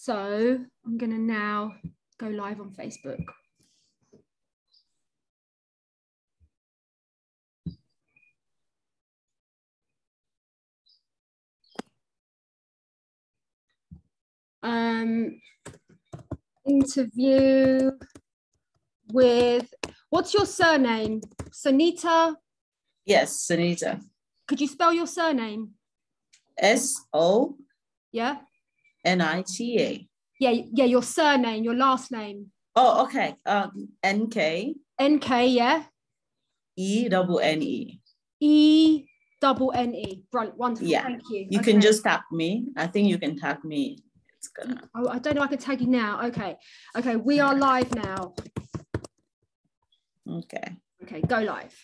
So I'm going to now go live on Facebook. Interview with, what's your surname? Sonita? Yes, Senita. Could you spell your surname? S-O. Yeah. N-I-T-A. Yeah, your surname, your last name. Oh, okay. N-K. N-K, yeah. E-double-N-E. E-double-N-E. Wonderful, yeah. Thank you. You can just tag me. I think you can tag me. It's gonna... Oh, I don't know, I can tag you now. Okay, we are live now. Okay, go live.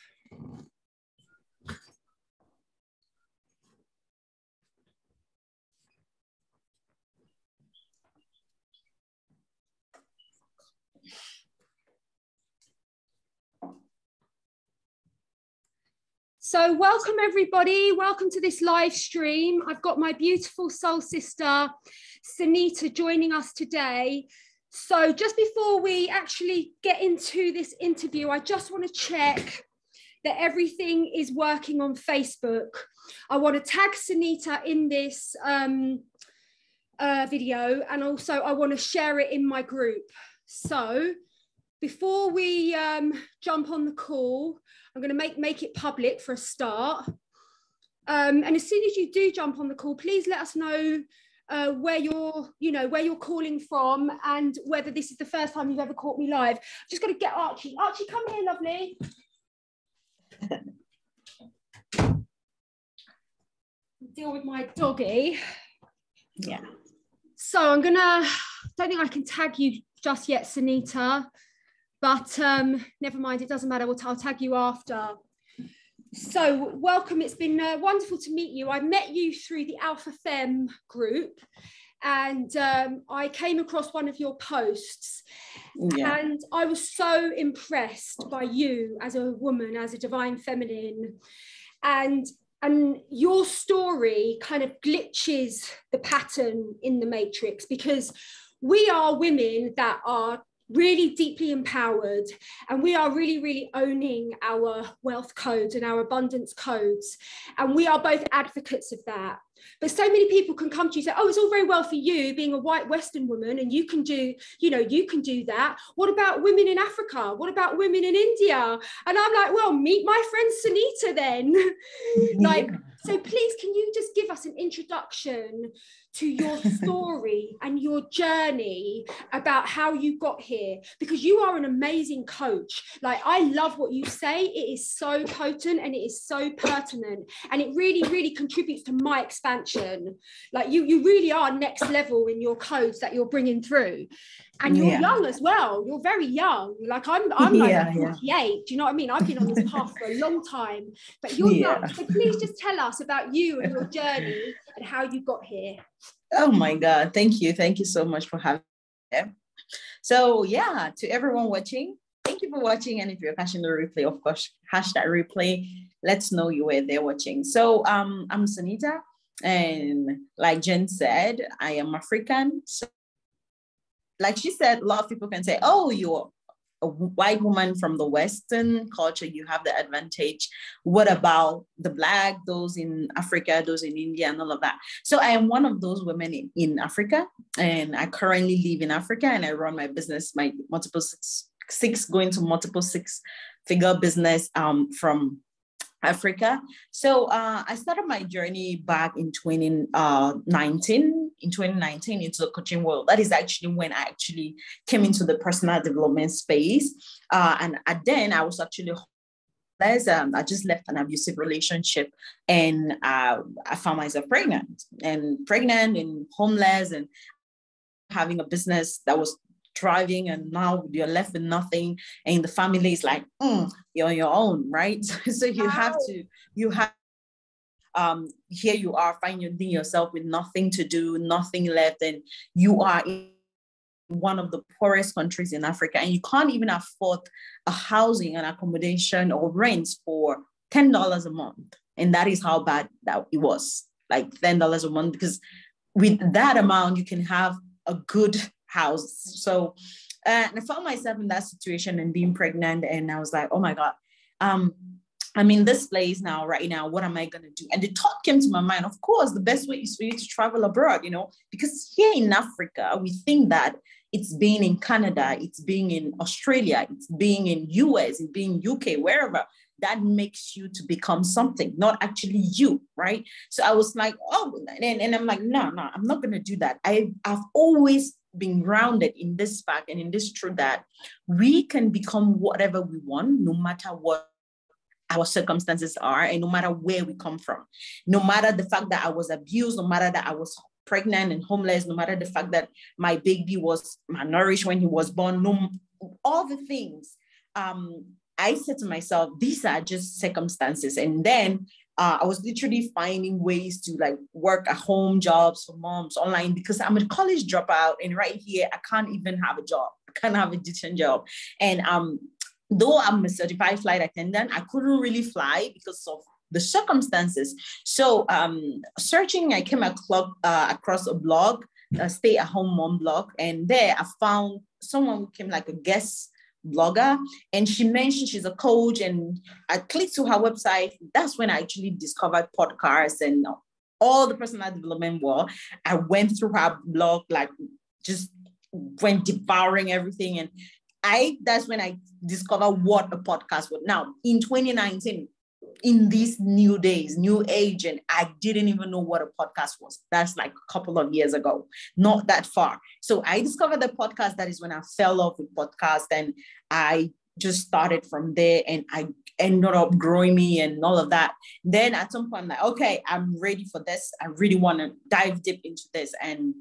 So welcome everybody, welcome to this live stream. I've got my beautiful soul sister, Senita, joining us today. So just before we actually get into this interview, I just want to check that everything is working on Facebook. I want to tag Senita in this video, and also I want to share it in my group. So before we jump on the call, I'm going to make it public for a start. And as soon as you do jump on the call, please let us know where you're calling from and whether this is the first time you've ever caught me live. I've just got to get Archie. Archie, come here, lovely. Deal with my doggy. Yeah. So don't think I can tag you just yet, Senita. But never mind, it doesn't matter. I'll tag you after. So welcome. It's been wonderful to meet you. I met you through the Alpha Femme group, and I came across one of your posts, and I was so impressed by you as a woman, as a divine feminine, and your story kind of glitches the pattern in the matrix, because we are women that are really deeply empowered, and we are really, really owning our wealth codes and our abundance codes, and we are both advocates of that. But so many people can come to you and say, oh, it's all very well for you being a white Western woman, and you can do that. What about women in Africa? What about women in India? And I'm like, well, meet my friend Sonita then. So please, can you just give us an introduction to your story and your journey about how you got here? Because you are an amazing coach. Like, I love what you say. It is so potent and it is so pertinent, and it really, really contributes to my expansion. Like, you really are next level in your codes that you're bringing through. And you're young as well. You're very young. Like, I'm like 48. Do you know what I mean? I've been on this path for a long time, but you're young. So please just tell us about you and your journey and how you got here. Oh my God. Thank you. Thank you so much for having me. So to everyone watching, thank you for watching. And if you're catching the replay, of course, #replay, let's know you were there watching. So I'm Sonita, and like Jen said, I am African. So, like she said, a lot of people can say, oh, you're a white woman from the Western culture, you have the advantage. What about the Black, those in Africa, those in India, and all of that? So I am one of those women in Africa, and I currently live in Africa, and I run my business, my multiple six-figure business from Africa. So I started my journey back in 2019 into the coaching world. That is actually when I actually came into the personal development space. And then I was actually I just left an abusive relationship, and I found myself pregnant and homeless and having a business that was thriving, and now you're left with nothing, and the family is like, you're on your own, right? So you have here you are finding yourself with nothing to do, nothing left, and you are in one of the poorest countries in Africa, and you can't even afford a housing and accommodation or rents for $10 a month. And that is how bad that it was, like $10 a month, because with that amount, you can have a good house. So and I found myself in that situation and being pregnant. And I was like, oh my God, I'm in this place now, right now. What am I going to do? And the thought came to my mind, of course, the best way is for you to travel abroad, because here in Africa, we think that it's being in Canada, it's being in Australia, it's being in US, it's being UK, wherever, that makes you to become something, not actually you, right? So I was like, oh, and I'm like, no, I'm not going to do that. I've always been grounded in this fact and in this truth that we can become whatever we want, no matter what our circumstances are, and no matter where we come from, no matter the fact that I was abused, no matter that I was pregnant and homeless, no matter the fact that my baby was malnourished when he was born, all the things, I said to myself, these are just circumstances. And then I was literally finding ways to like work at home jobs for moms online, because I'm a college dropout, and right here, I can't even have a job. I can't have a decent job. And though I'm a certified flight attendant, I couldn't really fly because of the circumstances. So searching, I came across a blog, a stay-at-home mom blog, and there I found someone who came like a guest blogger, and she mentioned she's a coach, and I clicked to her website. That's when I actually discovered podcasts and all the personal development world. I went through her blog, like just went devouring everything, and that's when I discovered what a podcast was. Now in 2019, in these new days, new age, and I didn't even know what a podcast was. That's like a couple of years ago, not that far. So I discovered the podcast. That is when I fell off with podcast, and I just started from there, and I ended up growing me and all of that. Then at some point, I'm like, okay, I'm ready for this. I really want to dive deep into this, and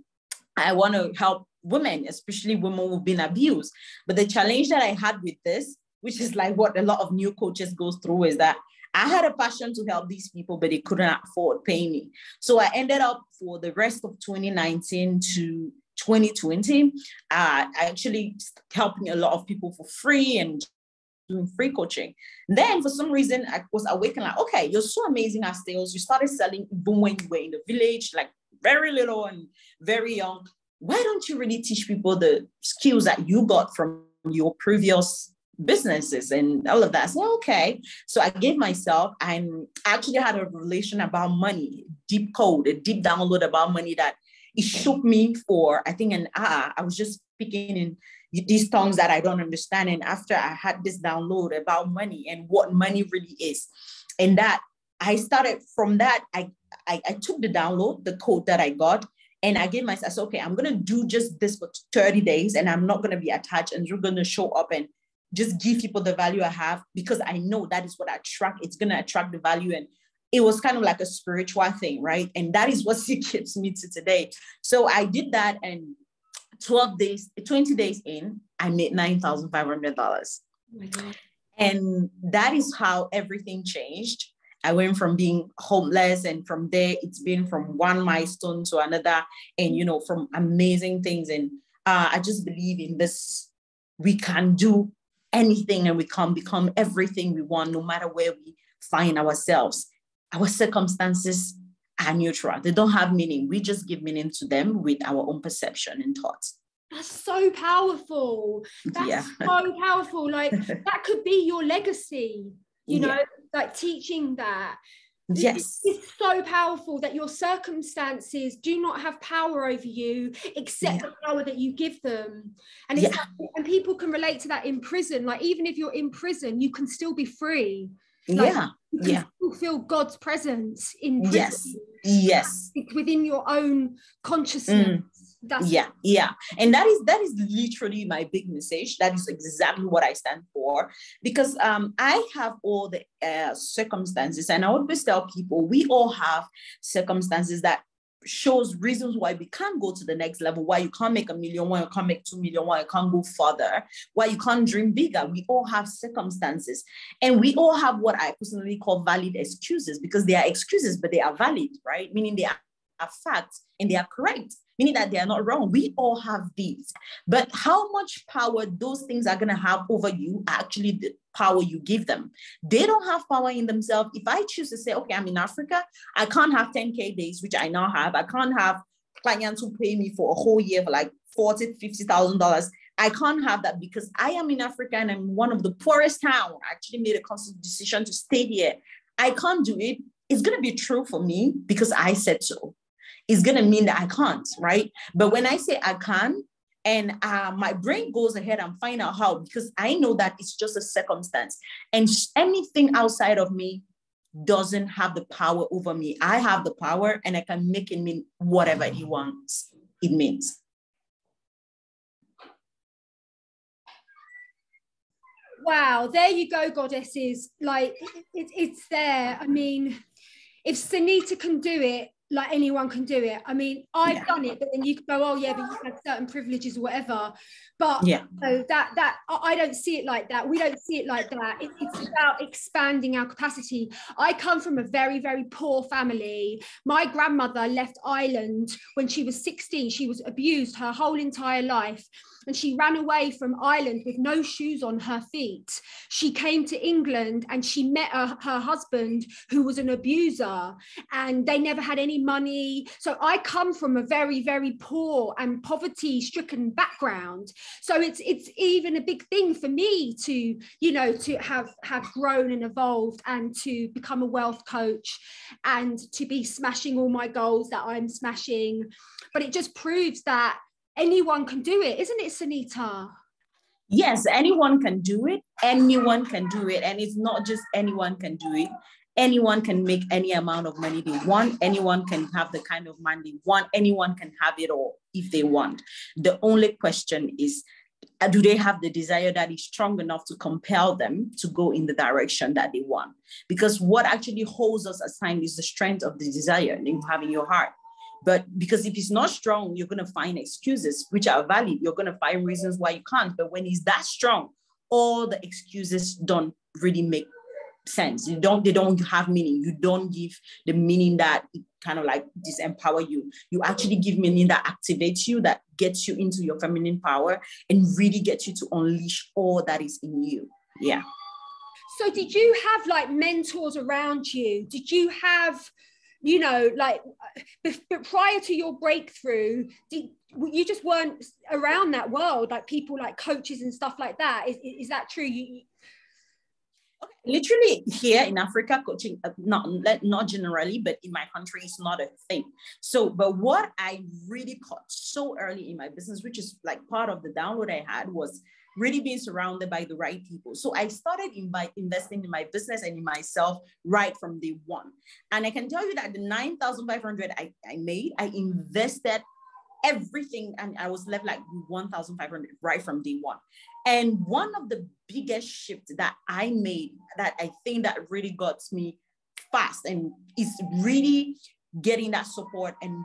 I want to help women, especially women who've been abused. But the challenge that I had with this, which is like what a lot of new coaches go through, is that I had a passion to help these people, but they couldn't afford paying me. So I ended up, for the rest of 2019 to 2020, actually helping a lot of people for free and doing free coaching. Then for some reason, I was awakened, like, okay, you're so amazing at sales. You started selling even when you were in the village, like very little and very young. Why don't you really teach people the skills that you got from your previous businesses and all of that? So, okay. So I gave myself, I actually had a revelation about money, deep code, a deep download about money that it shook me for, I think, an hour. I was just speaking in these tongues that I don't understand. And after I had this download about money and what money really is, and that I started from that, I took the download, the code that I got, and I gave myself, okay, I'm going to do just this for 30 days, and I'm not going to be attached, and you're going to show up and just give people the value I have, because I know that is what I attract. It's going to attract the value. And it was kind of like a spiritual thing, right? And that is what keeps me to today. So I did that, and 20 days in, I made $9,500. Oh my God. And that is how everything changed. I went from being homeless, and from there, it's been from one milestone to another, and, from amazing things. And I just believe in this. We can do anything, and we can become everything we want, no matter where we find ourselves. Our circumstances are neutral. They don't have meaning. We just give meaning to them with our own perception and thoughts. That's so powerful. That's so powerful. Like, that could be your legacy, you know, like teaching that. Yes. It's so powerful that your circumstances do not have power over you except the power that you give them. And it's like, and people can relate to that in prison. Like, even if you're in prison, you can still be free. Like, you can still feel God's presence in prison. Yes. Within your own consciousness. And that is literally my big message. That is exactly what I stand for, because I have all the circumstances, and I always tell people we all have circumstances that shows reasons why we can't go to the next level, why you can't make $1 million, why you can't make 2 million, why you can't go further, why you can't dream bigger. We all have circumstances, and we all have what I personally call valid excuses, because they are excuses, but they are valid, right? Meaning they are facts and they are correct, meaning that they are not wrong. We all have these, but how much power those things are going to have over you are actually the power you give them. They don't have power in themselves. If I choose to say, okay, I'm in Africa, I can't have 10K days, which I now have. I can't have clients who pay me for a whole year for like $40,000, $50,000. I can't have that because I am in Africa and I'm one of the poorest town. I actually made a conscious decision to stay here. I can't do it. It's going to be true for me because I said so. It's going to mean that I can't, right? But when I say I can, and my brain goes ahead and find out how, because I know that it's just a circumstance. And anything outside of me doesn't have the power over me. I have the power and I can make it mean whatever it wants it means. Wow, there you go, goddesses. Like it's there. I mean, if Sonita can do it, like anyone can do it. I mean, I've done it, but then you can go, oh yeah, but you have certain privileges or whatever. But so that I don't see it like that. We don't see it like that. It's about expanding our capacity. I come from a very, very poor family. My grandmother left Ireland when she was 16. She was abused her whole entire life. And she ran away from Ireland with no shoes on her feet. She came to England and she met her husband, who was an abuser, and they never had any money. So I come from a very, very poor and poverty-stricken background. So it's even a big thing for me to, you know, to have grown and evolved and to become a wealth coach and to be smashing all my goals that I'm smashing. But it just proves that anyone can do it, isn't it, Sonita? Yes, anyone can do it. Anyone can do it. And it's not just anyone can do it. Anyone can make any amount of money they want. Anyone can have the kind of money they want. Anyone can have it all if they want. The only question is, do they have the desire that is strong enough to compel them to go in the direction that they want? Because what actually holds us aside is the strength of the desire that you have in your heart. But because if it's not strong, you're going to find excuses which are valid. You're going to find reasons why you can't. But when it's that strong, all the excuses don't really make sense. They don't have meaning. You don't give the meaning that it kind of like disempower you. You actually give meaning that activates you, that gets you into your feminine power and really gets you to unleash all that is in you. Yeah. So did you have like mentors around you? Did you have, you know, like, but prior to your breakthrough, you just weren't around that world, like people like coaches and stuff like that? Is that true? Okay. Literally here in Africa, coaching, not generally, but in my country, it's not a thing. So, but what I really caught so early in my business, which is like part of the download I had, was really being surrounded by the right people. So I started investing in my business and in myself right from day one. And I can tell you that the 9,500 I made, I invested everything and I was left like 1,500 right from day one. And one of the biggest shifts that I made that I think that really got me fast and is really getting that support and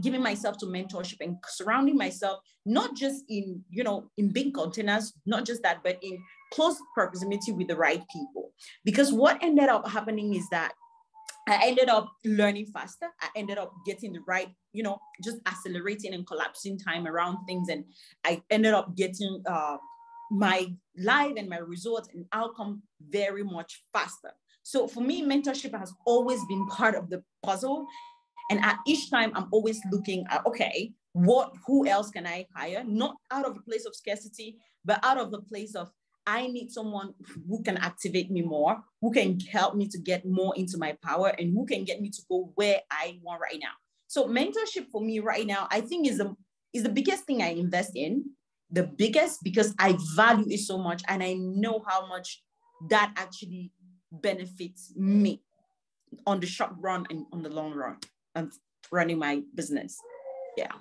giving myself to mentorship and surrounding myself, not just in, you know, in big containers, not just that, but in close proximity with the right people. Because what ended up happening is that I ended up learning faster. I ended up getting the right, you know, just accelerating and collapsing time around things. And I ended up getting my life and my results and outcome very much faster. So for me, mentorship has always been part of the puzzle. And at each time, I'm always looking at, okay, who else can I hire? Not out of a place of scarcity, but out of the place of, I need someone who can activate me more, who can help me to get more into my power, and who can get me to go where I want right now. So mentorship for me right now, I think is the biggest thing I invest in, the biggest, because I value it so much. And I know how much that actually benefits me on the short run and on the long run. And running my business. Yeah.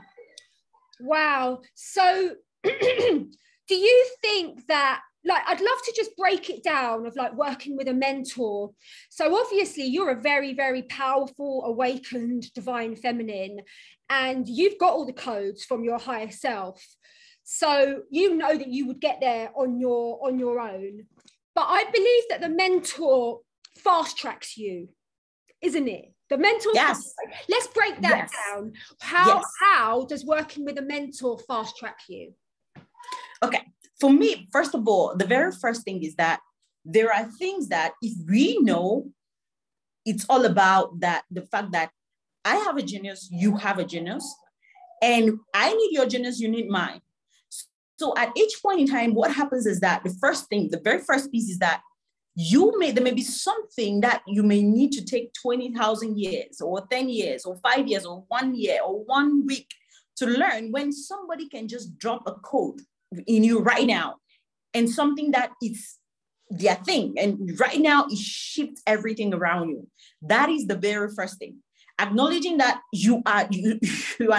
Wow. So do you think that, like, I'd love to just break it down of like working with a mentor. So obviously you're a very, very powerful, awakened, divine feminine, and you've got all the codes from your higher self. So you know that you would get there on your own. But I believe that the mentor fast tracks you, isn't it? The mentor. Yes. Let's break that down. How does working with a mentor fast track you? Okay. For me, first of all, the very first thing is that there are things that if we know, it's all about that, the fact that I have a genius, you have a genius. And I need your genius, you need mine. So at each point in time, what happens is that the very first piece is that there may be something that you may need to take 20,000 years or 10 years or 5 years or 1 year or 1 week to learn, when somebody can just drop a code in you right now, and something that is their thing. And right now it shifts everything around you. That is the very first thing. Acknowledging that you are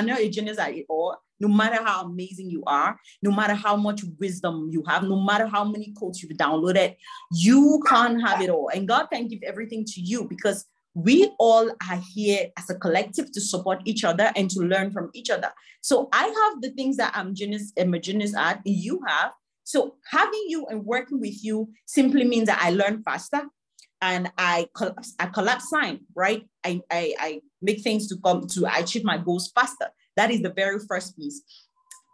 not a genius at it all, no matter how amazing you are, no matter how much wisdom you have, no matter how many codes you've downloaded, you can't have it all. And God can give everything to you, because we all are here as a collective to support each other and to learn from each other. So I have the things that I'm a genius at, and you have. So having you and working with you simply means that I learn faster, and I collapse time, right? I make things to achieve my goals faster. That is the very first piece.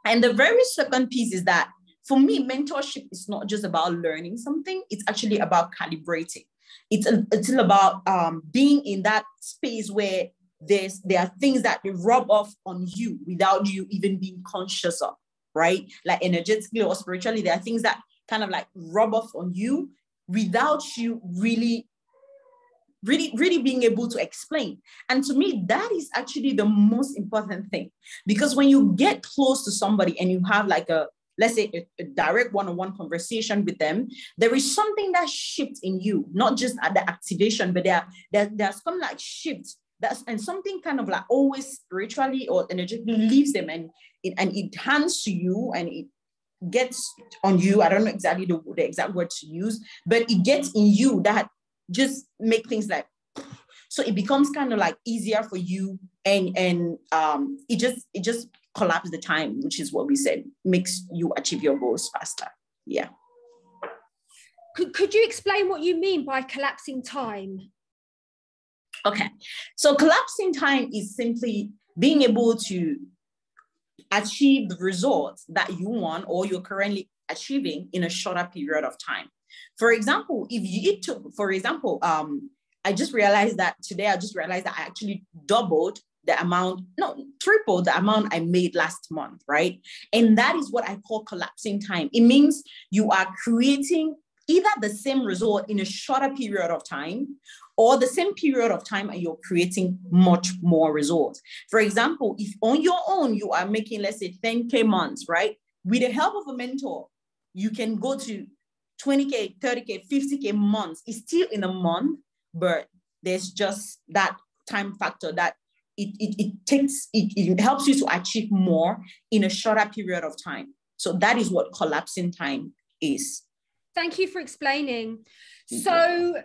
And the very second piece is that, for me, mentorship is not just about learning something. It's actually about calibrating. It's about being in that space where there are things that rub off on you without you even being conscious of, right? Like energetically or spiritually, there are things that kind of like rub off on you without you really being able to explain. And to me, that is actually the most important thing, because when you get close to somebody and you have like let's say a direct one-on-one conversation with them, there is something that shifts in you, not just at the activation, but there's some like shifts and something kind of like always spiritually or energetically leaves them, and it hands to you, and it gets on you. I don't know exactly the exact word to use, but it gets in you that just make things like, so it becomes kind of like easier for you, and it just collapses the time, which is what we said makes you achieve your goals faster. Yeah. Could you explain what you mean by collapsing time? Okay, so collapsing time is simply being able to achieve the results that you want or you're currently achieving in a shorter period of time. For example, I just realized that today, I actually tripled the amount I made last month, right? And that is what I call collapsing time. It means you are creating either the same result in a shorter period of time, or the same period of time and you're creating much more results. For example, if on your own you are making, let's say 10K months, right? With the help of a mentor, you can go to 20K, 30K, 50K months. It's still in a month, but there's just that time factor that it helps you to achieve more in a shorter period of time. So that is what collapsing time is. Thank you for explaining. So,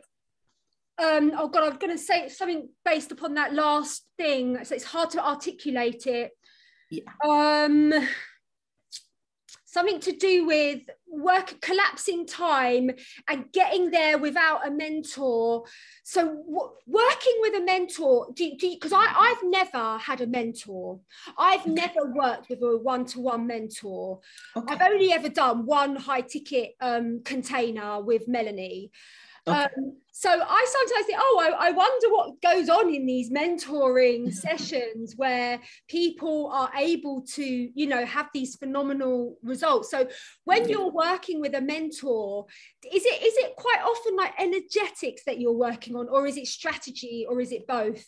oh God, I'm going to say something based upon that last thing. So it's hard to articulate it. Yeah. Something to do with collapsing time and getting there without a mentor. So working with a mentor, because I've never had a mentor. I've never worked with a one-to-one mentor. Okay. I've only ever done one high ticket container with Melanie. Okay. So I sometimes think, I wonder what goes on in these mentoring sessions where people are able to, have these phenomenal results. So when you're working with a mentor, is it quite often like energetics that you're working on, or is it strategy, or is it both?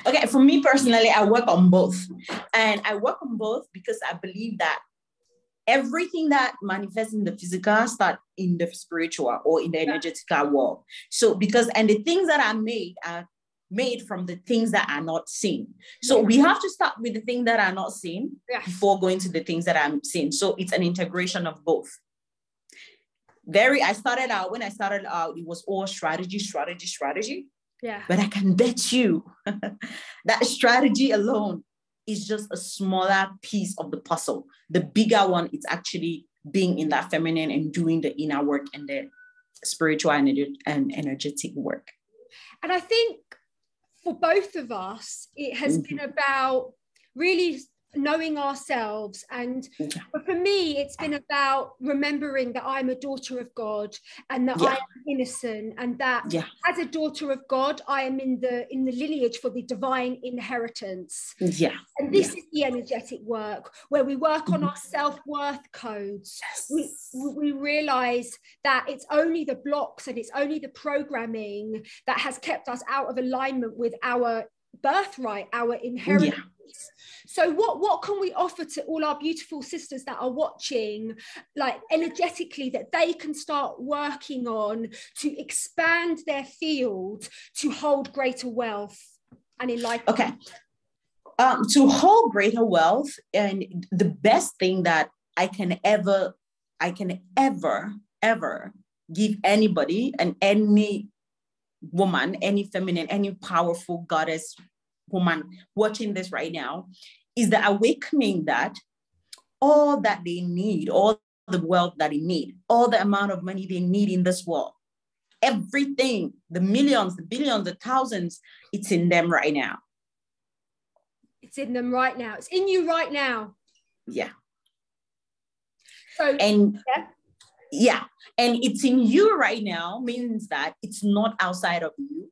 Okay, for me personally, I work on both. And I work on both because I believe that everything that manifests in the physical starts in the spiritual or in the energetical world. So the things that are made from the things that are not seen. So we have to start with the things that are not seen before going to the things that are seen. So it's an integration of both. When I started out, it was all strategy. Yeah. But I can bet you that strategy alone is just a smaller piece of the puzzle. The bigger one is actually being in that feminine and doing the inner work and the spiritual and energetic work. And I think for both of us, it has been about really knowing ourselves. And but for me, it's been about remembering that I'm a daughter of God, and that I am innocent, and that as a daughter of God, I am in the lineage for the divine inheritance. And this is the energetic work, where we work on our self-worth codes. We realize that it's only the blocks and it's only the programming that has kept us out of alignment with our birthright, our inheritance. So what can we offer to all our beautiful sisters that are watching, like energetically, that they can start working on to expand their field, to hold greater wealth and enlightenment? To hold greater wealth, and the best thing that I can ever give anybody, and any woman, any feminine, any powerful goddess woman watching this right now, is the awakening that all that they need, all the wealth that they need, all the amount of money they need in this world, everything, the millions, the billions, the thousands, it's in them right now. It's in them right now. It's in you right now. Yeah. So, and and it's in you right now means that it's not outside of you.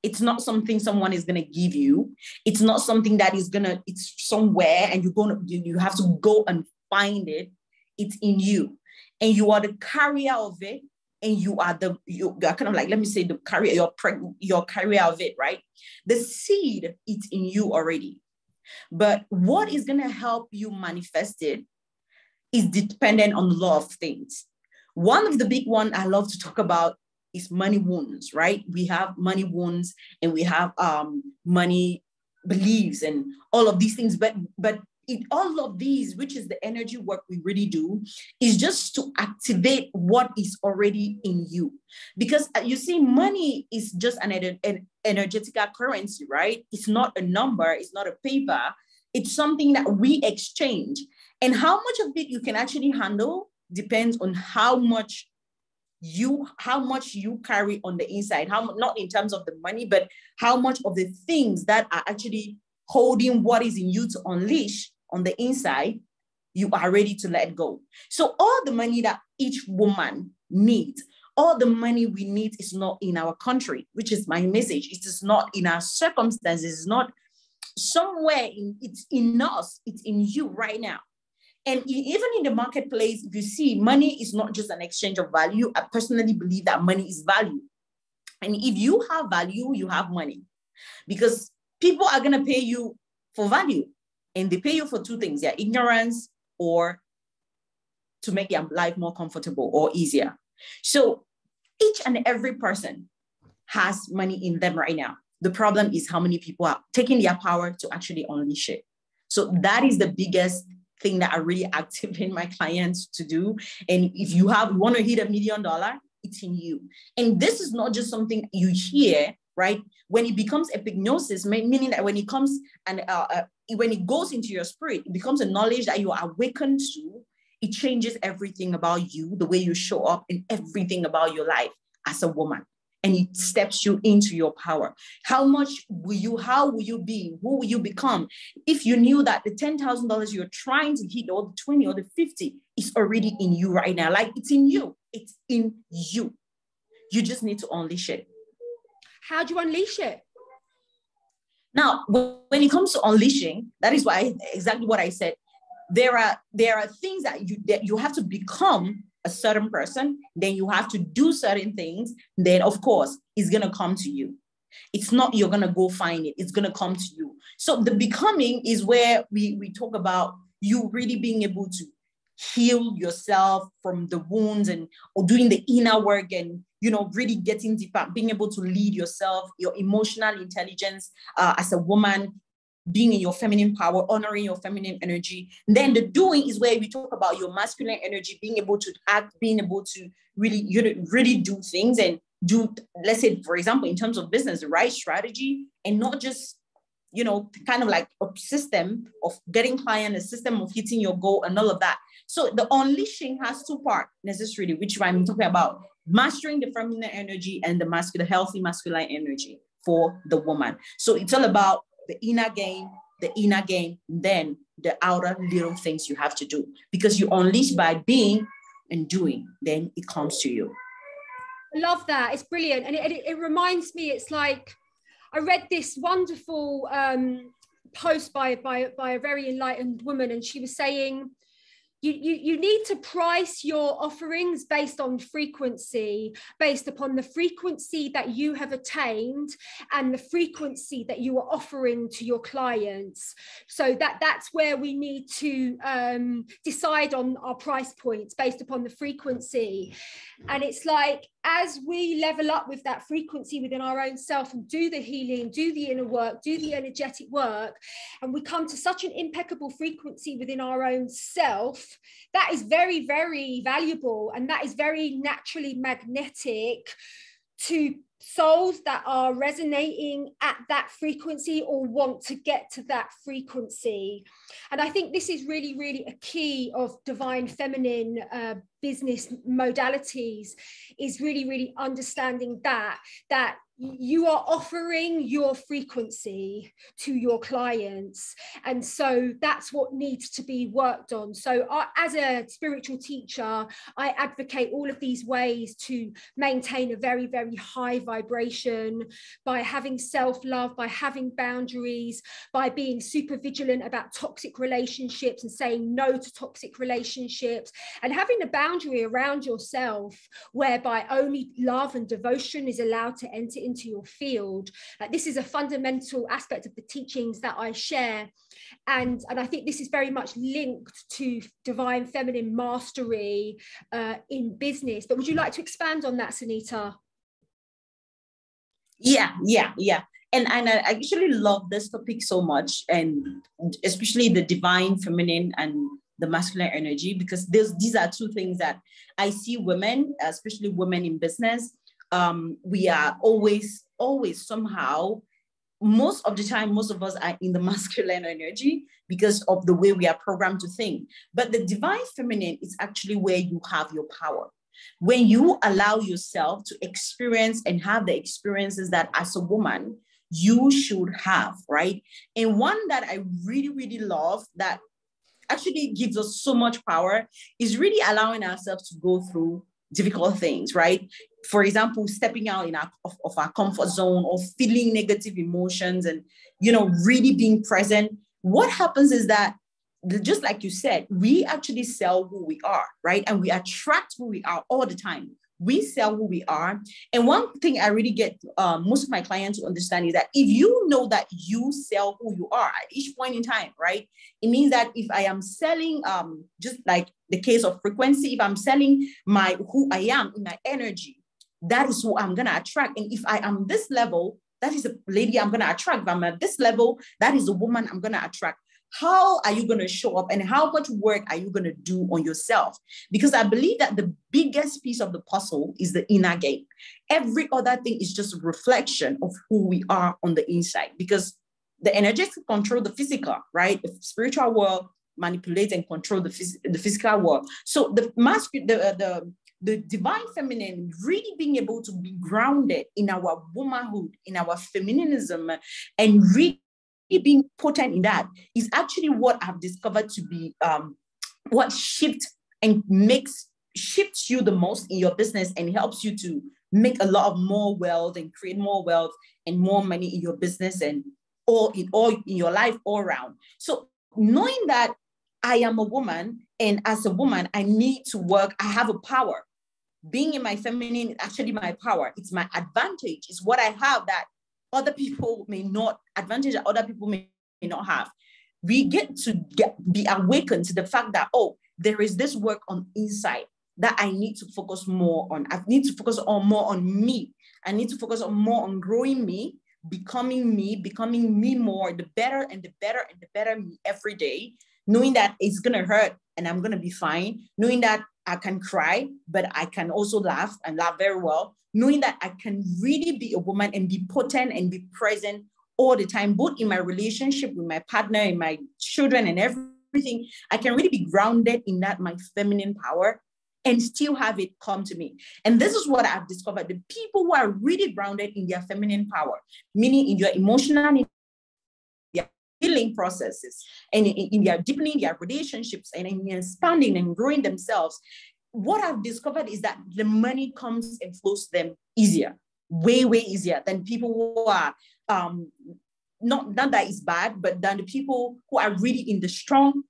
It's not something someone is going to give you. It's not something that is going to, it's somewhere and you have to go and find it. It's in you, and you are the carrier of it. And you are kind of like, let me say, the carrier, your carrier of it, right? The seed, it's in you already. But what is going to help you manifest it is dependent on the law of things. One of the big one I love to talk about is money wounds, right? We have money wounds, and we have money beliefs and all of these things. But in all of these, which is the energy work we really do, is just to activate what is already in you. Because you see, money is just an energetical currency, right? It's not a number, it's not a paper. It's something that we exchange. And how much of it you can actually handle depends on how much you carry on the inside. Not in terms of the money, but how much of the things that are actually holding what is in you to unleash on the inside, you are ready to let go. So all the money that each woman needs, all the money we need is not in our country, which is my message. It is not in our circumstances. It's not somewhere it's in us. It's in you right now. And even in the marketplace, if you see, money is not just an exchange of value. I personally believe that money is value. And if you have value, you have money. Because people are going to pay you for value. And they pay you for two things, ignorance, or to make your life more comfortable or easier. So each and every person has money in them right now. The problem is how many people are taking their power to actually unleash it. So that is the biggest thing that I really activate my clients to do. And if you want to hit $1 million, it's in you. And this is not just something you hear, right? When it becomes epignosis, meaning that when it comes and when it goes into your spirit, it becomes a knowledge that you are awakened to. It changes everything about you, the way you show up, and everything about your life as a woman. And it steps you into your power. How will you be? Who will you become? If you knew that the $10,000 you're trying to hit, or the 20 or the 50 is already in you right now. Like, it's in you. It's in you. You just need to unleash it. How do you unleash it? Now, when it comes to unleashing, that is why exactly what I said. There are things that you have to become a certain person, then you have to do certain things, then of course it's going to come to you. It's not you're going to go find it, it's going to come to you. So the becoming is where we talk about you really being able to heal yourself from the wounds or doing the inner work and really getting deeper, being able to lead yourself, your emotional intelligence as a woman, being in your feminine power, honoring your feminine energy. And then the doing is where we talk about your masculine energy, being able to act, being able to really do things and do, let's say, for example, in terms of business, the right strategy, and not just, kind of like a system of getting client, a system of hitting your goal and all of that. So the unleashing has two parts necessarily, which I'm talking about, mastering the feminine energy and the healthy masculine energy for the woman. So it's all about the inner game, the inner game, then the outer little things you have to do, because you unleash by being and doing, then it comes to you. I love that. It's brilliant. And it reminds me, it's like, I read this wonderful post by a very enlightened woman, and she was saying, you need to price your offerings based on frequency, based upon the frequency that you have attained and the frequency that you are offering to your clients. So that's where we need to decide on our price points based upon the frequency. And it's like, as we level up with that frequency within our own self and do the healing, do the inner work, do the energetic work, and we come to such an impeccable frequency within our own self, that is very, very valuable. And that is very naturally magnetic to souls that are resonating at that frequency or want to get to that frequency. And I think this is really, really a key of divine feminine business modalities, is really, really understanding that you are offering your frequency to your clients. And so that's what needs to be worked on. So as a spiritual teacher, I advocate all of these ways to maintain a very, very high vibration by having self-love, by having boundaries, by being super vigilant about toxic relationships and saying no to toxic relationships, and having a boundary around yourself whereby only love and devotion is allowed to enter into your field. This is a fundamental aspect of the teachings that I share, and I think this is very much linked to divine feminine mastery in business. But would you like to expand on that, Sonita? Yeah. And I actually love this topic so much, and especially the divine feminine and the masculine energy, because these are two things that I see women, especially women in business, we are always somehow, most of the time, most of us are in the masculine energy because of the way we are programmed to think. But the divine feminine is actually where you have your power. When you allow yourself to experience and have the experiences that as a woman, you should have, right? And one that I really, really love that actually gives us so much power is really allowing ourselves to go through difficult things, right? For example, stepping out of our comfort zone, or feeling negative emotions and, really being present. What happens is that, just like you said, we actually sell who we are, right? And we attract who we are all the time. We sell who we are. And one thing I really get most of my clients to understand is that if you know that you sell who you are at each point in time, right? It means that if I am selling, just like the case of frequency, if I'm selling who I am in my energy, that is who I'm going to attract. And if I am this level, that is a lady I'm going to attract. If I'm at this level, that is a woman I'm going to attract. How are you going to show up, and how much work are you going to do on yourself? Because I believe that the biggest piece of the puzzle is the inner game. Every other thing is just a reflection of who we are on the inside, because the energetics control the physical, right? The spiritual world manipulates and control the physical world. So the divine feminine, really being able to be grounded in our womanhood, in our feminism, and really being potent in that is actually what I've discovered to be what shifts you the most in your business, and helps you to make a lot of more wealth and create more wealth and more money in your business and all in your life all around. So knowing that I am a woman, and as a woman, I need to work, I have a power. Being in my feminine is actually my power. It's my advantage. It's what I have that other people may not, advantage that other people may not have. We get to be awakened to the fact that, there is this work on inside that I need to focus more on. I need to focus more on me. I need to focus more on growing me, becoming me more, the better and the better and the better me every day, knowing that it's going to hurt and I'm going to be fine, knowing that I can cry, but I can also laugh and laugh very well, knowing that I can really be a woman and be potent and be present all the time, both in my relationship with my partner and my children and everything. I can really be grounded in that, my feminine power, and still have it come to me. And this is what I've discovered. The people who are really grounded in their feminine power, meaning in your emotional, healing processes and in their deepening their relationships and in expanding and growing themselves, what I've discovered is that the money comes and flows to them easier, way, way easier than people who are, not that it's bad, but than the people who are really in the strong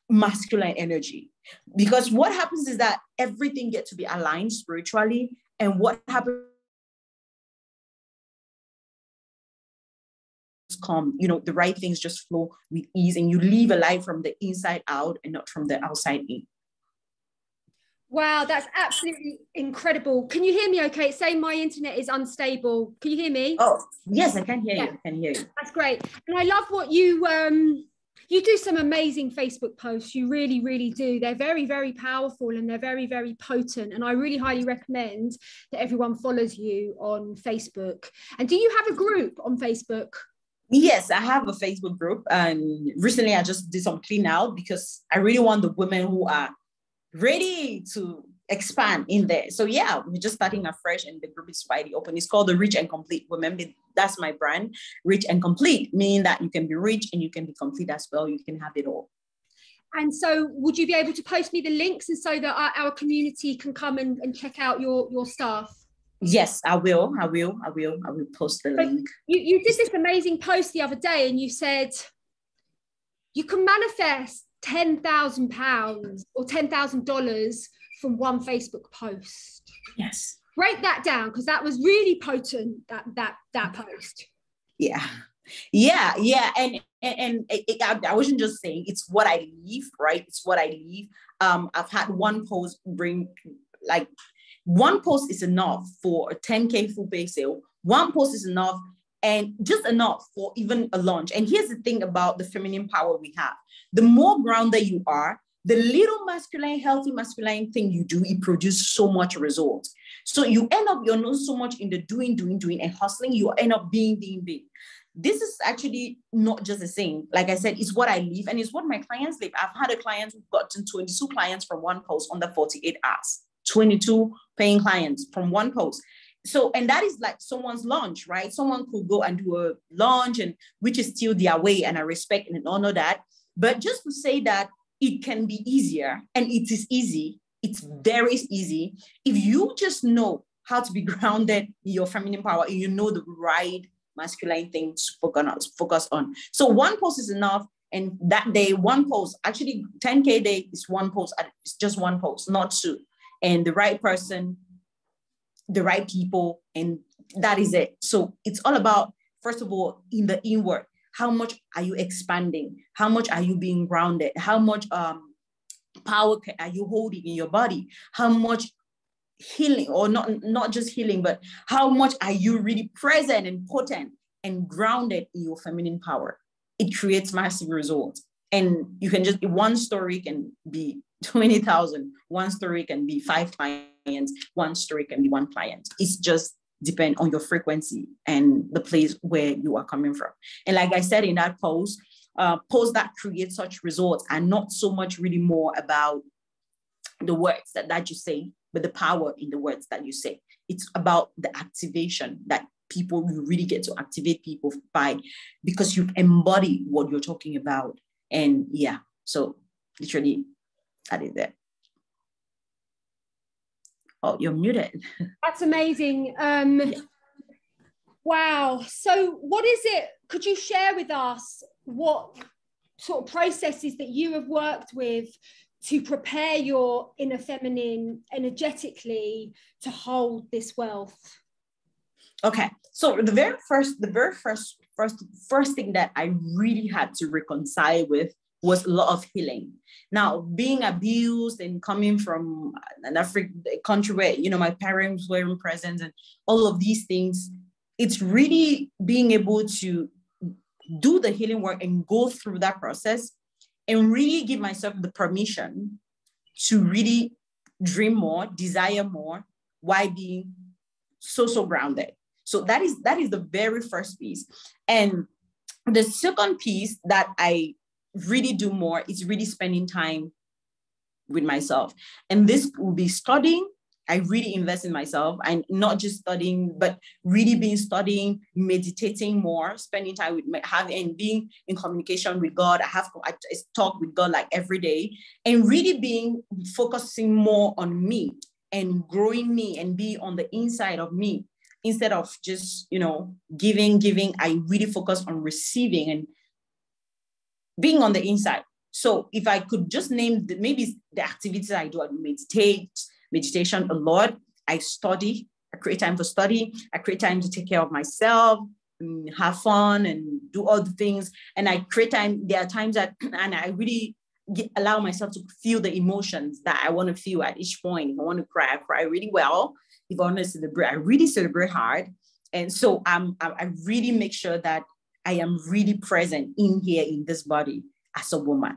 masculine energy. Because what happens is that everything gets to be aligned spiritually. And what happens come, the right things just flow with ease, and you live a life from the inside out and not from the outside in. Wow, that's absolutely incredible. Can you hear me okay? It's saying my internet is unstable. Can you hear me? Oh, yes, I can hear you. I can hear you. That's great. And I love what you do some amazing Facebook posts. You really, really do. They're very, very powerful and they're very, very potent. And I really highly recommend that everyone follows you on Facebook. And do you have a group on Facebook? Yes, I have a Facebook group. And recently I just did some clean out because I really want the women who are ready to expand in there. So yeah, we're just starting afresh and the group is widely open. It's called the Rich and Complete Women. That's my brand, Rich and Complete, meaning that you can be rich and you can be complete as well. You can have it all. And so would you be able to post me the links and so that our community can come and check out your stuff? Yes, I will post the link. You did this amazing post the other day and you said you can manifest £10,000 or $10,000 from one Facebook post. Yes. Break that down because that was really potent, that post. Yeah. And I wasn't just saying it's what I live, right? It's what I live. I've had one post bring, like, one post is enough for a 10K full pay sale. One post is enough, and just enough for even a launch. And here's the thing about the feminine power we have. The more grounded you are, the little masculine, healthy masculine thing you do, it produces so much results. So you end up, you're not so much in the doing, and hustling, you end up being big. This is actually not just a saying. Like I said, it's what I live and it's what my clients live. I've had a client who've gotten 22 clients from one post under 48 hours, 22 paying clients from one post. So, and that is like someone's launch, right? Someone could go and do a launch, and which is still their way, and I respect and honor that. But just to say that it can be easier, and it is easy, it's very easy if you just know how to be grounded in your feminine power, and you know the right masculine thing to focus on. So one post is enough, and that day, one post, actually 10K day is one post, it's just one post, not two. And the right person, the right people, and that is it. So it's all about, first of all, in the inward, how much are you expanding? How much are you being grounded? How much power are you holding in your body? How much healing, or not just healing, but how much are you really present and potent and grounded in your feminine power? It creates massive results. And you can just, one story can be 20,000. One story can be 5 clients. One story can be 1 client. It's just depend on your frequency and the place where you are coming from. And like I said in that posts that create such results are not so much really more about the words that you say, but the power in the words that you say. It's about the activation that you really get to activate people by, because you've embodied what you're talking about. And yeah, so literally that is it. Oh, you're muted. That's amazing. Wow. So what is it? Could you share with us what sort of processes that you have worked with to prepare your inner feminine energetically to hold this wealth? Okay. So the very first thing that I really had to reconcile with was a lot of healing. Now, being abused and coming from an African country where, my parents weren't present and all of these things, it's really being able to do the healing work and go through that process and really give myself the permission to really dream more, desire more, while being so grounded. So that is the very first piece. And the second piece that I really do more is really spending time with myself. And this will be studying. I really invest in myself, and not just studying, but really being studying, meditating more, spending time with and being in communication with God. I talk with God like every day, and really focusing more on me and growing me and be on the inside of me instead of just, giving. I really focus on receiving and being on the inside. So if I could just name maybe the activities I do, I meditation a lot. I study. I create time for study. I create time to take care of myself, have fun, and do all the things. And I create time. There are times that, and I really allow myself to feel the emotions that I want to feel at each point. If I want to cry, I cry really well. If I want to celebrate, I really celebrate hard. And so I really make sure that I am really present in here in this body as a woman.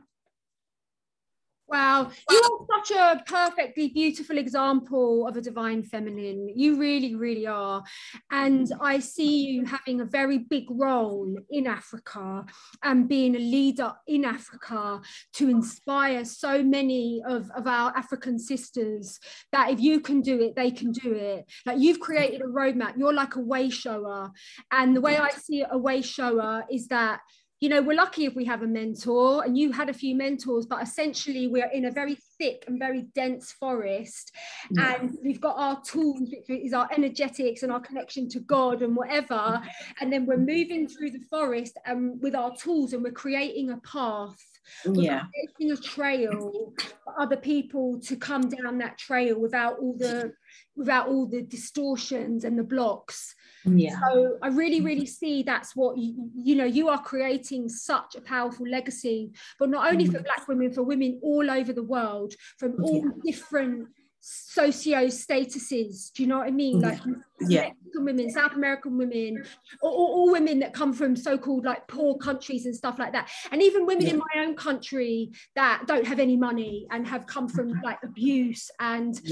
Wow, you are such a perfectly beautiful example of a divine feminine. You really, really are. And I see you having a very big role in Africa and being a leader in Africa to inspire so many of our African sisters that if you can do it, they can do it. Like, you've created a roadmap. You're like a way shower. And the way I see a way shower is that, we're lucky if we have a mentor, and you had a few mentors, but essentially we're in a very thick and very dense forest, and we've got our tools, which is our energetics and our connection to God and whatever, and then we're moving through the forest with our tools, and we're creating a path. We're creating a trail for other people to come down that trail without all the distortions and the blocks. So I really, really see that's what you are creating such a powerful legacy, but not only for Black women, for women all over the world, from all different socio statuses. Do you know what I mean? Like Mexican women, South American women, all women that come from so-called like poor countries and stuff like that, and even women in my own country that don't have any money and have come from like abuse and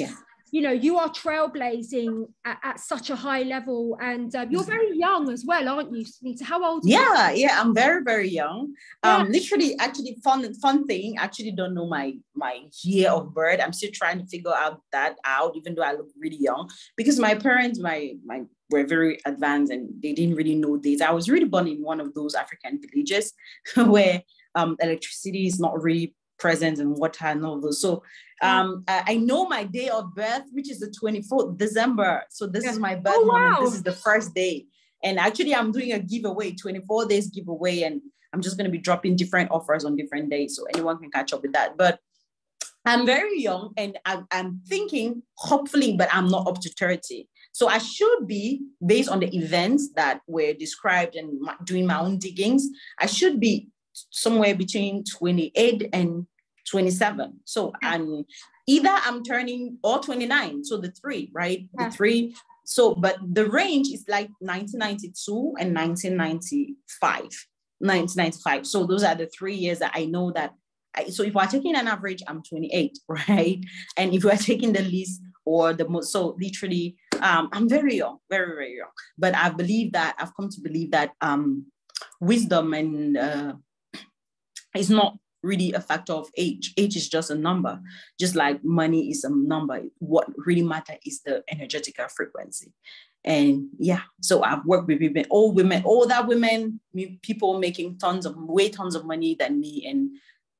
you are trailblazing at such a high level, and you're very young as well, aren't you, Sonita? How old are you? Yeah, I'm very, very young. Literally, actually, fun thing. Actually, don't know my year of birth. I'm still trying to figure that out, even though I look really young, because my parents, were very advanced and they didn't really know dates. I was really born in one of those African villages where electricity is not really present and water and all those. So I know my day of birth, which is the 24th December. So this is my birth moment. This is the first day. And actually I'm doing a giveaway, 24 days giveaway. And I'm just going to be dropping different offers on different days, so anyone can catch up with that. But I'm very young, and I'm thinking, hopefully, but I'm not up to 30. So I should be, based on the events that were described and doing my own diggings, I should be somewhere between 28 and 27. So either I'm turning or 29. So the three, right? The three. So, but the range is like 1992 and 1995. So those are the 3 years that I know that. So if we're taking an average, I'm 28, right? And if we're taking the least or the most, so literally, I'm very young, very, very young. But I've come to believe that wisdom and is not really a factor of age. Age is just a number, just like money is a number. What really matters is the energetical frequency. And so I've worked with older women, people making tons of money than me. And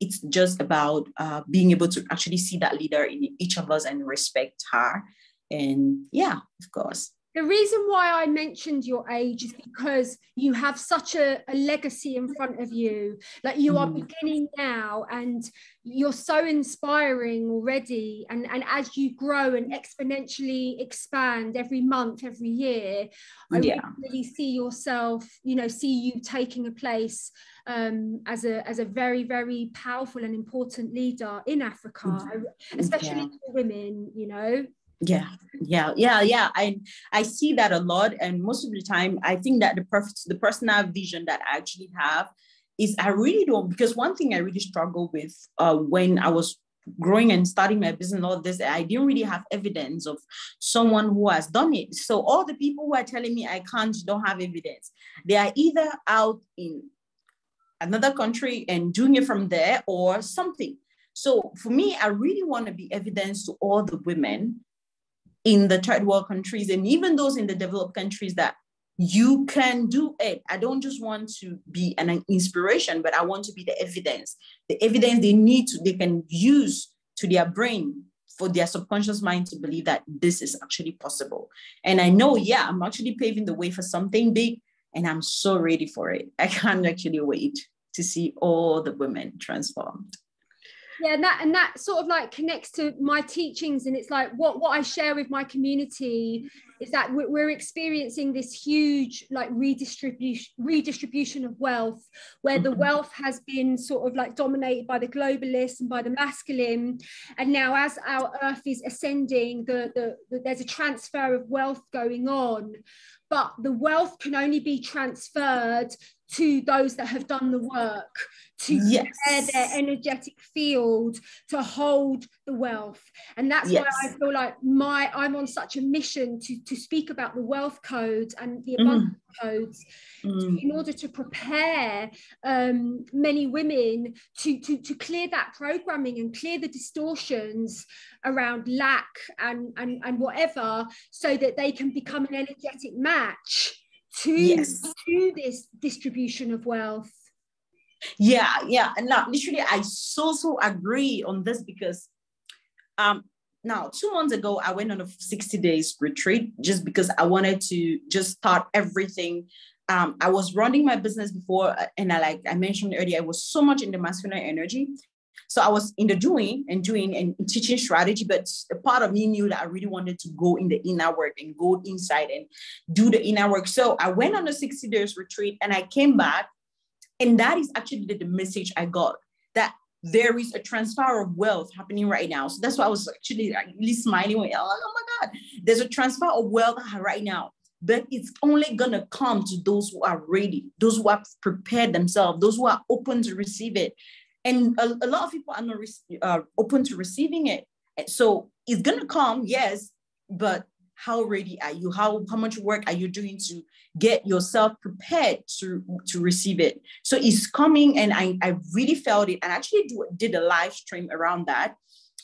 it's just about being able to actually see that leader in each of us and respect her. And of course. The reason why I mentioned your age is because you have such a legacy in front of you. Like, you are beginning now, and you're so inspiring already. And as you grow and exponentially expand every month, every year, I really see yourself, see you taking a place as a very, very powerful and important leader in Africa, especially for women, I see that a lot, and most of the time I think that the personal vision that I actually have is I really don't, because one thing I really struggled with when I was growing and starting my business and all this, I didn't really have evidence of someone who has done it. So all the people who are telling me I can't, don't have evidence. They are either out in another country and doing it from there or something. So for me, I really want to be evidence to all the women in the third world countries and even those in the developed countries that you can do it. I don't just want to be an inspiration, but I want to be the evidence they can use to their brain, for their subconscious mind to believe that this is actually possible. And I know, yeah, I'm actually paving the way for something big, and I'm so ready for it. I can't actually wait to see all the women transformed. Yeah, and that sort of like connects to my teachings, and it's like what I share with my community is that we're experiencing this huge like redistribution of wealth, where the wealth has been sort of like dominated by the globalists and by the masculine, and now as our earth is ascending, there's a transfer of wealth going on, but the wealth can only be transferred to those that have done the work, to prepare their energetic field to hold the wealth. And that's why I feel like I'm on such a mission to speak about the wealth codes and the abundance codes in order to prepare many women to clear that programming and clear the distortions around lack and whatever, so that they can become an energetic match to this distribution of wealth. Yeah. And now literally I so agree on this, because now 2 months ago I went on a 60 days retreat just because I wanted to just start everything. I was running my business before, and I mentioned earlier, I was so much in the masculine energy. So I was in the doing and teaching strategy, but a part of me knew that I really wanted to go in the inner work and go inside and do the inner work. So I went on a 60 days retreat and I came back, and that is actually the message I got, that there is a transfer of wealth happening right now. So that's why I was actually really smiling. Oh my God, there's a transfer of wealth right now, but it's only going to come to those who are ready, those who have prepared themselves, those who are open to receive it. And a lot of people are not open to receiving it. So it's going to come, yes, but how ready are you? How much work are you doing to get yourself prepared to receive it? So it's coming, and I really felt it. And actually did a live stream around that.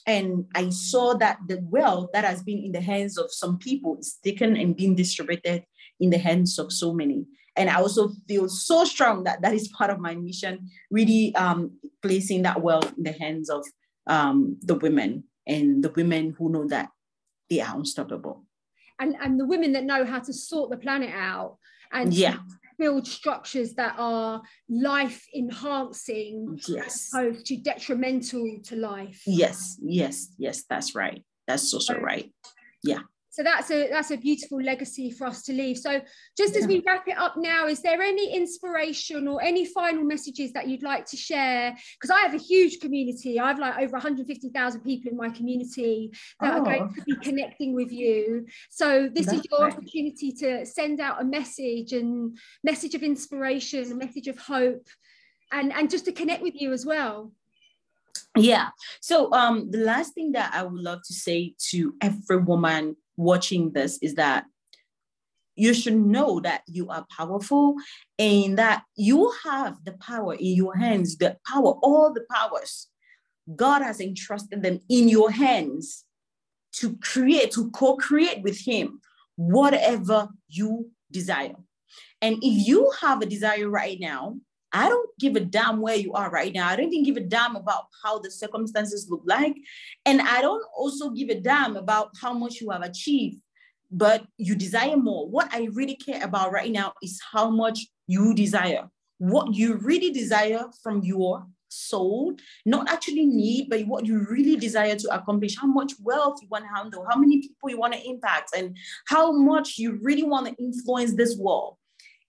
And I saw that the wealth that has been in the hands of some people is taken and being distributed in the hands of so many. And I also feel so strong that that is part of my mission, really placing that wealth in the hands of the women, and the women who know that they are unstoppable. And the women that know how to sort the planet out and build structures that are life enhancing, as opposed to detrimental to life. Yes, that's right. That's also right. Yeah. So that's a beautiful legacy for us to leave. So just as we wrap it up now, is there any inspiration or any final messages that you'd like to share? Because I have a huge community. I have like over 150,000 people in my community that are going to be connecting with you. So this is your opportunity to send out a message of inspiration, a message of hope, and just to connect with you as well. Yeah. So the last thing that I would love to say to every woman watching this is that you should know that you are powerful, and that you have the power in your hands, the power, all the powers. God has entrusted them in your hands to create, to co-create with him whatever you desire. And if you have a desire right now, I don't give a damn where you are right now. I don't even give a damn about how the circumstances look like. And I don't also give a damn about how much you have achieved, but you desire more. What I really care about right now is how much you desire. What you really desire from your soul, not actually need, but what you really desire to accomplish, how much wealth you want to handle, how many people you want to impact, and how much you really want to influence this world.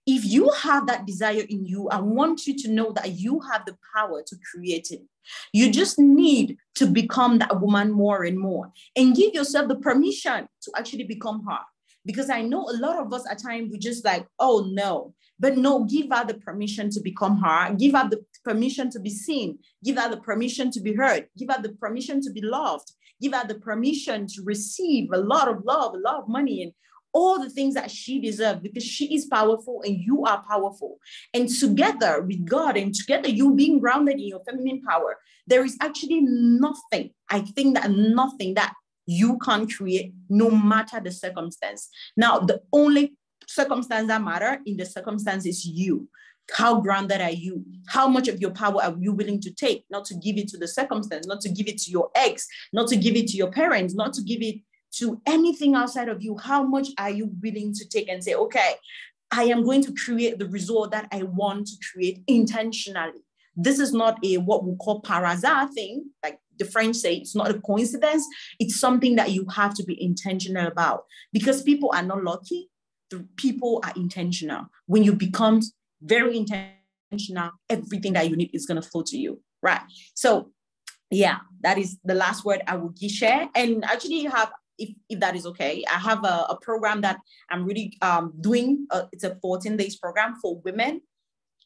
If you have that desire in you, I want you to know that you have the power to create it. You just need to become that woman more and more, and give yourself the permission to actually become her. Because I know a lot of us at times we just like, oh no, but no, give her the permission to become her. Give her the permission to be seen. Give her the permission to be heard. Give her the permission to be loved. Give her the permission to receive a lot of love, a lot of money, and all the things that she deserves, because she is powerful and you are powerful. And together with God, and together you being grounded in your feminine power, there is actually nothing, I think that nothing that you can't create no matter the circumstance. Now, the only circumstance that matter in the circumstance is you. How grounded are you? How much of your power are you willing to take? Not to give it to the circumstance, not to give it to your ex, not to give it to your parents, not to give it to anything outside of you. How much are you willing to take and say, okay, I am going to create the result that I want to create intentionally. This is not a what we call par hasard thing, like the French say, it's not a coincidence. It's something that you have to be intentional about, because people are not lucky. The people are intentional. When you become very intentional, everything that you need is going to flow to you, right? So yeah, that is the last word I will share. And actually have, if that is okay, I have a program that I'm really doing. It's a 14 days program for women,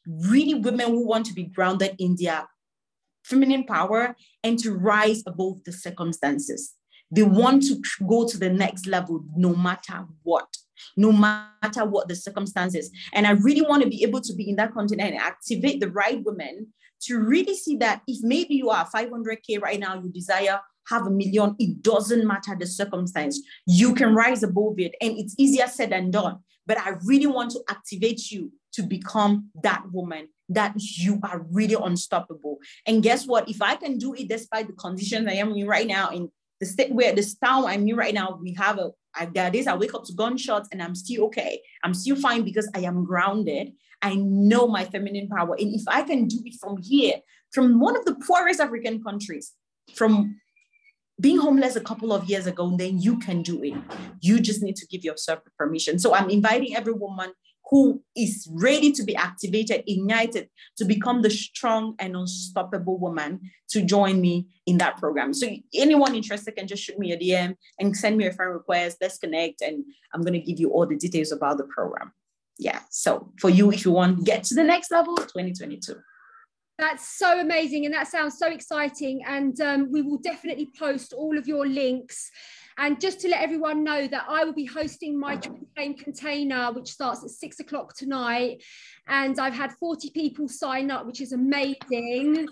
really women who want to be grounded in their feminine power and to rise above the circumstances. They want to go to the next level no matter what the circumstances. And I really want to be able to be in that continent and activate the right women to really see that if maybe you are 500K right now, you desire have 1 million, it doesn't matter the circumstance. You can rise above it, and it's easier said than done. But I really want to activate you to become that woman, that you are really unstoppable. And guess what? If I can do it despite the conditions I am in right now, in the state where this town I'm in right now, we have there are days I wake up to gunshots and I'm still okay. I'm still fine because I am grounded. I know my feminine power. And if I can do it from here, from one of the poorest African countries, from being homeless a couple of years ago, then you can do it. You just need to give yourself the permission. So I'm inviting every woman who is ready to be activated, ignited, to become the strong and unstoppable woman to join me in that program. So anyone interested can just shoot me a DM and send me a friend request. Let's connect, and I'm going to give you all the details about the program. Yeah. So for you, if you want to get to the next level, 2022. That's so amazing. And that sounds so exciting. And we will definitely post all of your links. And just to let everyone know that I will be hosting my twin flame container, which starts at 6 o'clock tonight. And I've had 40 people sign up, which is amazing.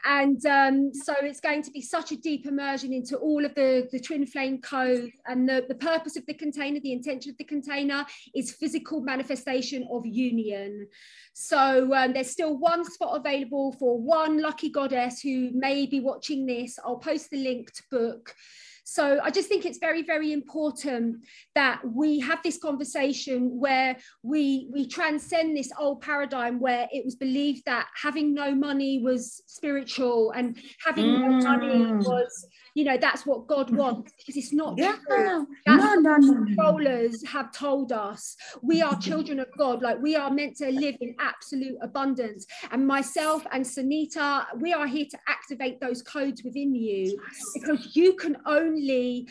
And so it's going to be such a deep immersion into all of the twin flame code. And the purpose of the container, the intention of the container is physical manifestation of union. So there's still one spot available for one lucky goddess who may be watching this. I'll post the link to book. So I just think it's very, very important that we have this conversation where we transcend this old paradigm where it was believed that having no money was spiritual and having no money was, you know, that's what God wants, because it's not true. That's what controllers have told us. We are children of God, like we are meant to live in absolute abundance. And myself and Sonita, we are here to activate those codes within you, because you can only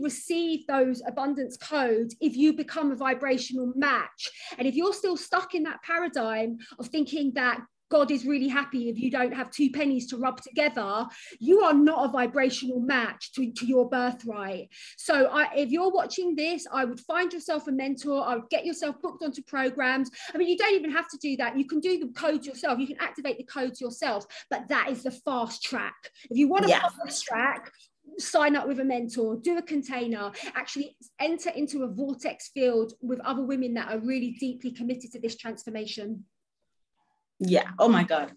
receive those abundance codes if you become a vibrational match. And if you're still stuck in that paradigm of thinking that God is really happy if you don't have 2 pennies to rub together, you are not a vibrational match to your birthright. So if you're watching this, I would find yourself a mentor. I would get yourself booked onto programs. I mean, you don't even have to do that. You can do the codes yourself. You can activate the codes yourself, but that is the fast track. If you want a fast track, sign up with a mentor, do a container, actually enter into a vortex field with other women that are really deeply committed to this transformation. Yeah. Oh my God.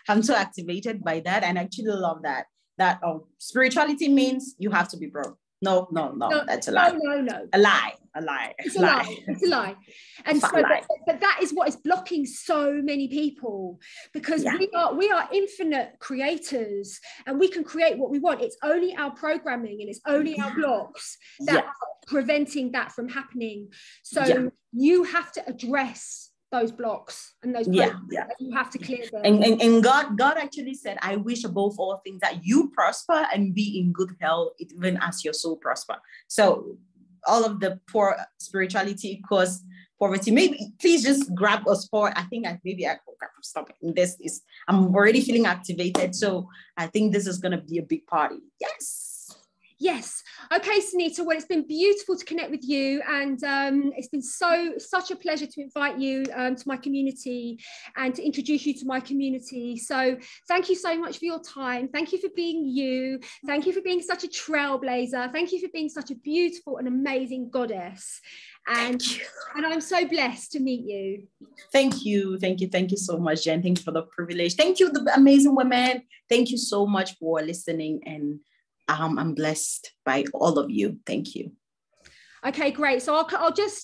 I'm so activated by that. And I actually love that. That spirituality means you have to be broke. No, that's a lie. No. A lie. It's a lie. And so, but that is what is blocking so many people, because we are infinite creators and we can create what we want. It's only our programming and it's only our blocks that are preventing that from happening. So you have to address those blocks and those you have to clear them. And God actually said, I wish above all things that you prosper and be in good health, even as your soul prosper. So all of the poor spirituality cause poverty. Maybe please just grab us for, I think I can stop it. I'm already feeling activated. So I think this is going to be a big party. Yes. Yes. Okay, Sonita. Well, it's been beautiful to connect with you, and it's been such a pleasure to invite you to my community and to introduce you to my community. So thank you so much for your time. Thank you for being you. Thank you for being such a trailblazer. Thank you for being such a beautiful and amazing goddess. And I'm so blessed to meet you. Thank you. Thank you so much, Jen. Thank you for the privilege. Thank you, the amazing women. Thank you so much for listening, and I'm blessed by all of you. Thank you. Okay, great. So I'll just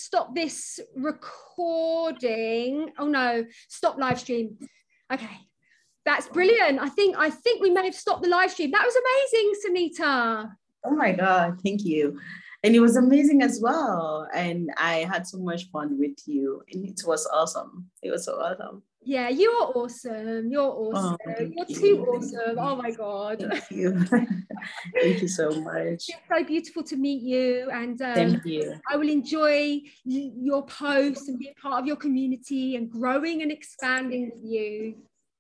stop this recording. Oh no, stop live stream. Okay, that's brilliant. I think we may have stopped the live stream. That was amazing, Sonita. Oh my God, thank you. And it was amazing as well. And I had so much fun with you. And it was awesome. It was so awesome. Yeah, you're awesome. You're awesome. Oh, you're too awesome. Oh my God. Thank you. Thank you so much. It's so beautiful to meet you. And thank you. I will enjoy your posts and being part of your community and growing and expanding with you.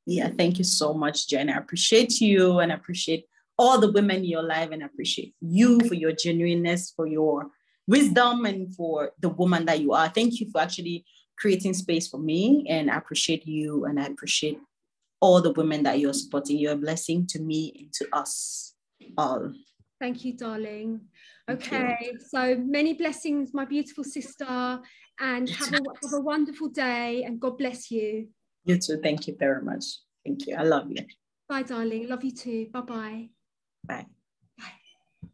Yeah, thank you so much, Jen. I appreciate you, and I appreciate all the women in your life, and I appreciate you for your genuineness, for your wisdom, and for the woman that you are. Thank you for actually creating space for me, and I appreciate you, and I appreciate all the women that you're supporting. You're a blessing to me and to us all. Thank you, darling. Okay, so many blessings, my beautiful sister, and have a wonderful day, and God bless you. You too. Thank you very much. Thank you. I love you. Bye, darling. Love you too. Bye-bye. Bye.